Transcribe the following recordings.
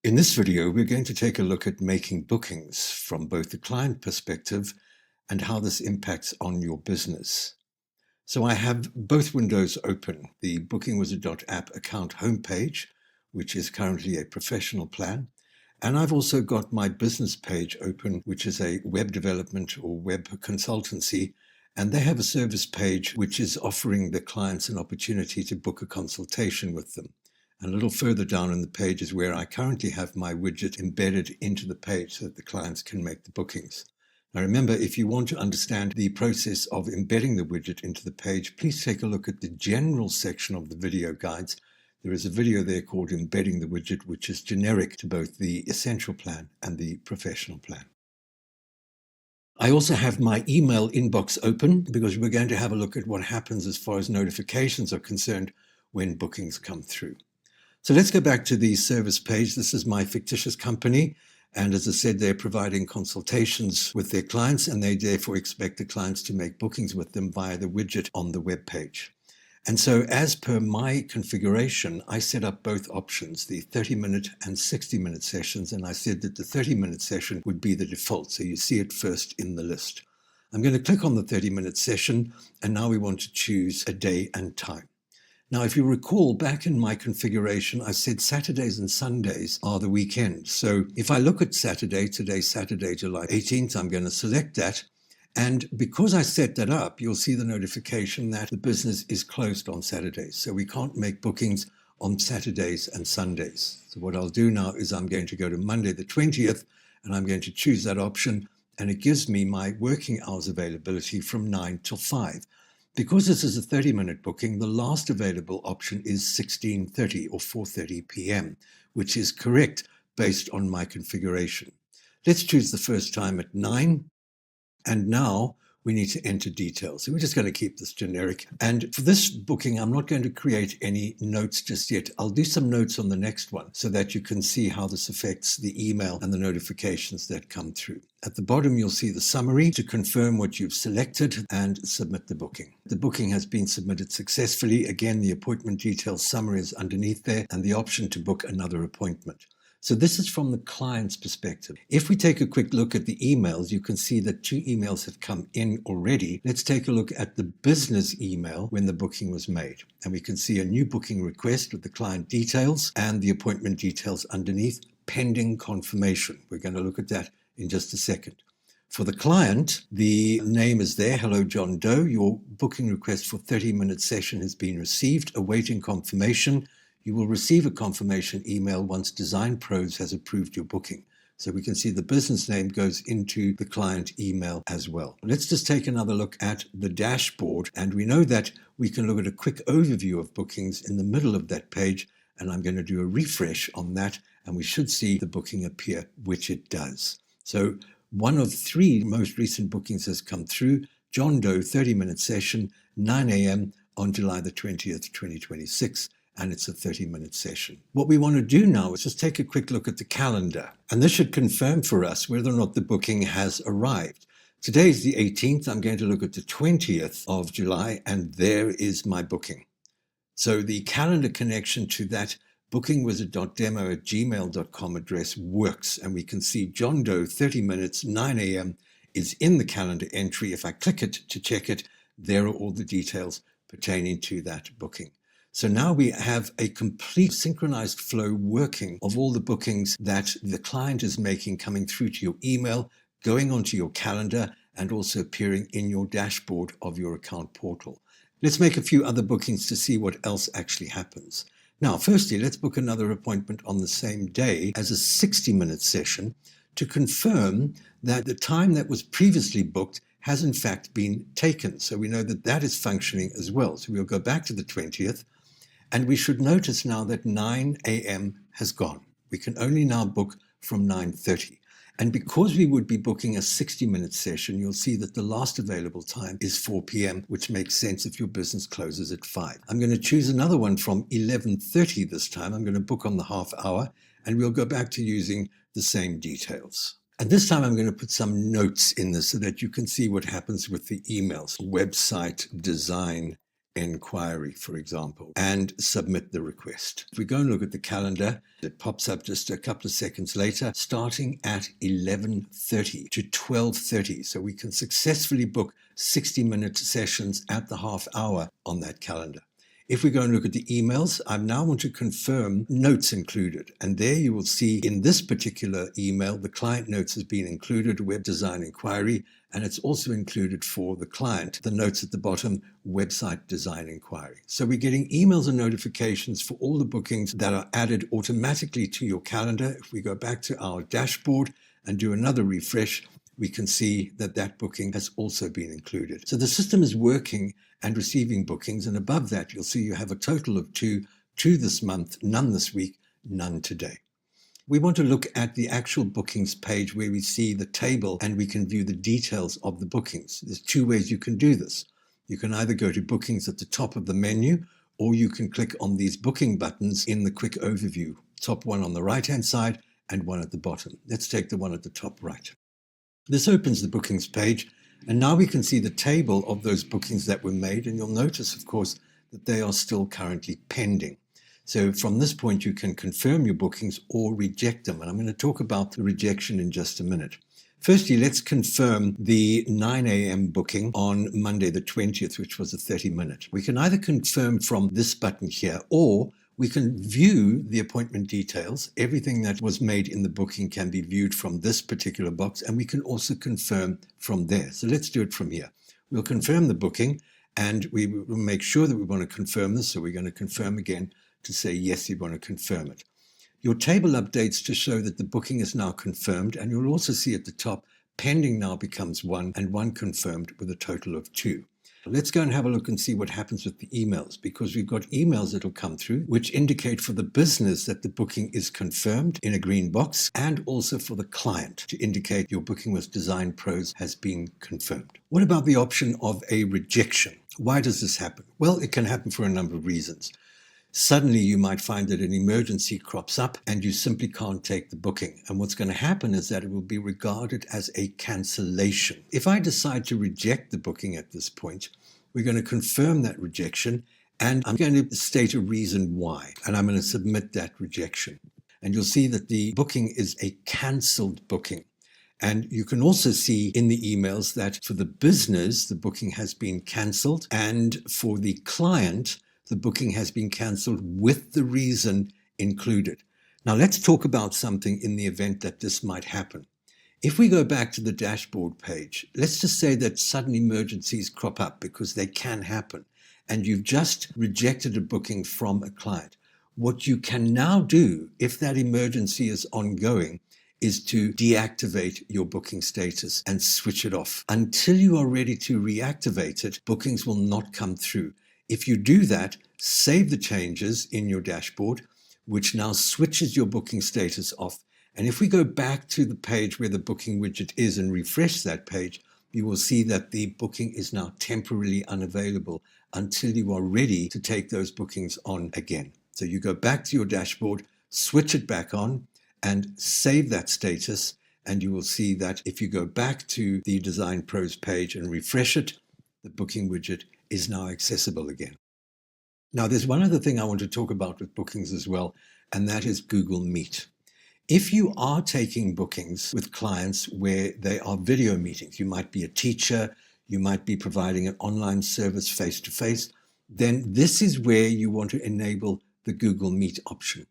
In this video, we're going to take a look at making bookings from both the client perspective and how this impacts on your business. So I have both windows open, the bookingwizard.app account homepage, which is currently a professional plan, and I've also got my business page open, which is a web development or web consultancy, and they have a service page which is offering the clients an opportunity to book a consultation with them. And a little further down on the page is where I currently have my widget embedded into the page so that the clients can make the bookings. Now remember, if you want to understand the process of embedding the widget into the page, please take a look at the general section of the video guides. There is a video there called Embedding the Widget, which is generic to both the Essential Plan and the Professional Plan. I also have my email inbox open because we're going to have a look at what happens as far as notifications are concerned when bookings come through. So let's go back to the service page. This is my fictitious company. And as I said, they're providing consultations with their clients, and they therefore expect the clients to make bookings with them via the widget on the web page. And so as per my configuration, I set up both options, the 30-minute and 60-minute sessions. And I said that the 30-minute session would be the default. So you see it first in the list. I'm going to click on the 30-minute session. And now we want to choose a day and time. Now, if you recall, back in my configuration, I said Saturdays and Sundays are the weekend. So if I look at Saturday, today's Saturday, July 18th, I'm going to select that. And because I set that up, you'll see the notification that the business is closed on Saturdays. So we can't make bookings on Saturdays and Sundays. So what I'll do now is I'm going to go to Monday the 20th, and I'm going to choose that option. And it gives me my working hours availability from 9 till 5. Because this is a 30-minute booking, the last available option is 16:30 or 4:30 p.m., which is correct based on my configuration. Let's choose the first time at 9, and now we need to enter details. So we're just going to keep this generic. And for this booking, I'm not going to create any notes just yet. I'll do some notes on the next one so that you can see how this affects the email and the notifications that come through. At the bottom, you'll see the summary to confirm what you've selected and submit the booking. The booking has been submitted successfully. Again, the appointment details summary is underneath there and the option to book another appointment. So this is from the client's perspective. If we take a quick look at the emails, you can see that 2 emails have come in already. Let's take a look at the business email when the booking was made. And we can see a new booking request with the client details and the appointment details underneath, pending confirmation. We're going to look at that in just a second. For the client, the name is there. Hello, John Doe. Your booking request for 30-minute session has been received, awaiting confirmation. You will receive a confirmation email once Design Pros has approved your booking. So we can see the business name goes into the client email as well. Let's just take another look at the dashboard. And we know that we can look at a quick overview of bookings in the middle of that page. And I'm going to do a refresh on that. And we should see the booking appear, which it does. So one of 3 most recent bookings has come through. John Doe, 30-minute session, 9 a.m. on July the 20th, 2026. And it's a 30-minute session. What we want to do now is just take a quick look at the calendar. And this should confirm for us whether or not the booking has arrived. Today is the 18th. I'm going to look at the 20th of July, and there is my booking. So the calendar connection to that bookingwizard.demo@gmail.com address works. And we can see John Doe, 30 minutes, 9 a.m. is in the calendar entry. If I click it to check it, there are all the details pertaining to that booking. So now we have a complete synchronized flow working of all the bookings that the client is making coming through to your email, going onto your calendar, and also appearing in your dashboard of your account portal. Let's make a few other bookings to see what else actually happens. Now, firstly, let's book another appointment on the same day as a 60-minute session to confirm that the time that was previously booked has in fact been taken. So we know that that is functioning as well. So we'll go back to the 20th. And we should notice now that 9 a.m. has gone. We can only now book from 9:30. And because we would be booking a 60-minute session, you'll see that the last available time is 4 p.m., which makes sense if your business closes at 5. I'm going to choose another one from 11:30 this time. I'm going to book on the half hour, and we'll go back to using the same details. And this time I'm going to put some notes in this so that you can see what happens with the emails. Website design inquiry, for example, and submit the request. If we go and look at the calendar, it pops up just a couple of seconds later, starting at 11:30 to 12:30. So we can successfully book 60-minute sessions at the half hour on that calendar. If we go and look at the emails, I now want to confirm notes included. And there you will see in this particular email, the client notes has been included, web design inquiry, and it's also included for the client, the notes at the bottom, website design inquiry. So we're getting emails and notifications for all the bookings that are added automatically to your calendar. If we go back to our dashboard and do another refresh, we can see that that booking has also been included. So the system is working and receiving bookings, and above that you'll see you have a total of 2 this month, none this week, none today. We want to look at the actual bookings page where we see the table and we can view the details of the bookings. There's 2 ways you can do this. You can either go to bookings at the top of the menu, or you can click on these booking buttons in the quick overview, top one on the right hand side and one at the bottom. Let's take the one at the top right. This opens the bookings page, and now we can see the table of those bookings that were made, and you'll notice, of course, that they are still currently pending. So from this point, you can confirm your bookings or reject them, and I'm going to talk about the rejection in just a minute. Firstly, let's confirm the 9 a.m. booking on Monday the 20th, which was a 30-minute. We can either confirm from this button here, or we can view the appointment details. Everything that was made in the booking can be viewed from this particular box, and we can also confirm from there. So let's do it from here. We'll confirm the booking, and we will make sure that we want to confirm this. So we're going to confirm again to say, yes, you want to confirm it. Your table updates to show that the booking is now confirmed, and you'll also see at the top, pending now becomes 1 and 1 confirmed with a total of 2. Let's go and have a look and see what happens with the emails, because we've got emails that will come through which indicate for the business that the booking is confirmed in a green box, and also for the client to indicate your booking with Design Pros has been confirmed. What about the option of a rejection? Why does this happen? Well, it can happen for a number of reasons. Suddenly you might find that an emergency crops up and you simply can't take the booking. And what's going to happen is that it will be regarded as a cancellation. If I decide to reject the booking at this point, we're going to confirm that rejection, and I'm going to state a reason why, and I'm going to submit that rejection. And you'll see that the booking is a cancelled booking. And you can also see in the emails that for the business, the booking has been cancelled, and for the client, the booking has been cancelled with the reason included. Now let's talk about something in the event that this might happen. If we go back to the dashboard page, let's just say that sudden emergencies crop up, because they can happen, and you've just rejected a booking from a client. What you can now do, if that emergency is ongoing, is to deactivate your booking status and switch it off. Until you are ready to reactivate it, bookings will not come through. If you do that, save the changes in your dashboard, which now switches your booking status off. And if we go back to the page where the booking widget is and refresh that page, you will see that the booking is now temporarily unavailable until you are ready to take those bookings on again. So you go back to your dashboard, switch it back on, and save that status, and you will see that if you go back to the Design Pros page and refresh it, the booking widget is now accessible again. Now, there's one other thing I want to talk about with bookings as well, and that is Google Meet. If you are taking bookings with clients where they are video meetings, you might be a teacher, you might be providing an online service face-to-face, then this is where you want to enable the Google Meet option.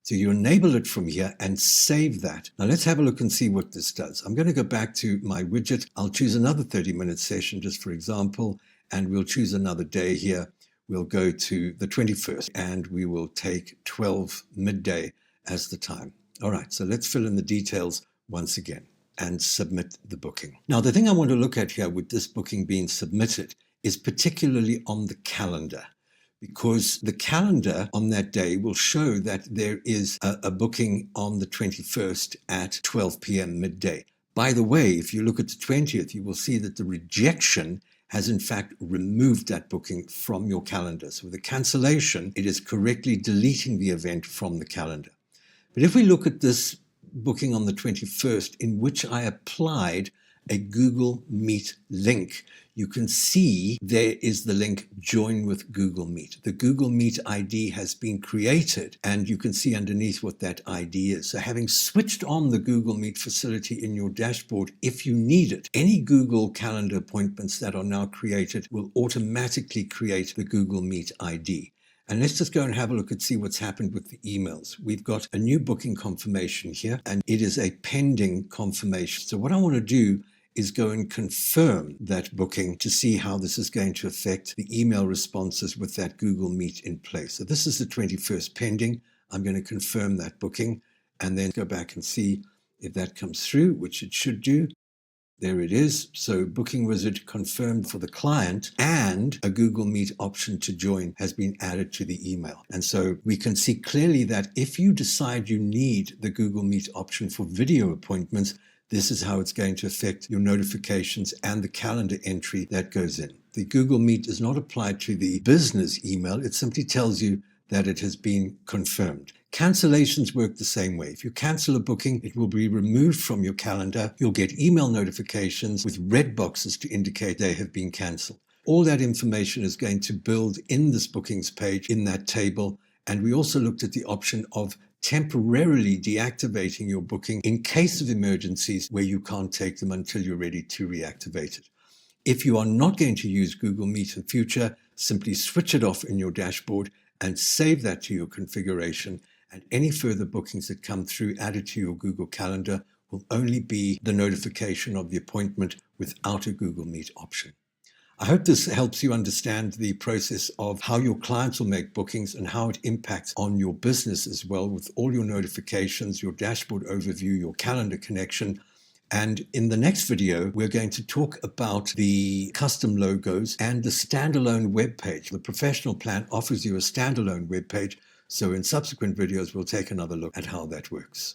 So you enable it from here and save that. Now let's have a look and see what this does. I'm going to go back to my widget. I'll choose another 30-minute session just for example, and we'll choose another day here. We'll go to the 21st and we will take 12 midday as the time. All right, so let's fill in the details once again and submit the booking. Now, the thing I want to look at here with this booking being submitted is particularly on the calendar, because the calendar on that day will show that there is a booking on the 21st at 12 p.m. midday. By the way, if you look at the 20th, you will see that the rejection has in fact removed that booking from your calendar. So with the cancellation, it is correctly deleting the event from the calendar. But if we look at this booking on the 21st, in which I applied a Google Meet link. You can see there is the link Join with Google Meet. The Google Meet ID has been created, and you can see underneath what that ID is. So having switched on the Google Meet facility in your dashboard, if you need it, any Google Calendar appointments that are now created will automatically create the Google Meet ID. And let's just go and have a look and see what's happened with the emails. We've got a new booking confirmation here, and it is a pending confirmation. So what I want to do is go and confirm that booking to see how this is going to affect the email responses with that Google Meet in place. So this is the 21st pending. I'm going to confirm that booking and then go back and see if that comes through, which it should do. There it is. So Booking Wizard confirmed for the client, and a Google Meet option to join has been added to the email. And so we can see clearly that if you decide you need the Google Meet option for video appointments, this is how it's going to affect your notifications and the calendar entry that goes in. The Google Meet is not applied to the business email. It simply tells you that it has been confirmed. Cancellations work the same way. If you cancel a booking, it will be removed from your calendar. You'll get email notifications with red boxes to indicate they have been canceled. All that information is going to build in this bookings page in that table. And we also looked at the option of temporarily deactivating your booking in case of emergencies where you can't take them until you're ready to reactivate it. If you are not going to use Google Meet in future, simply switch it off in your dashboard and save that to your configuration. And any further bookings that come through added to your Google Calendar will only be the notification of the appointment without a Google Meet option. I hope this helps you understand the process of how your clients will make bookings and how it impacts on your business as well, with all your notifications, your dashboard overview, your calendar connection. And in the next video, we're going to talk about the custom logos and the standalone web page. The professional plan offers you a standalone web page. So in subsequent videos, we'll take another look at how that works.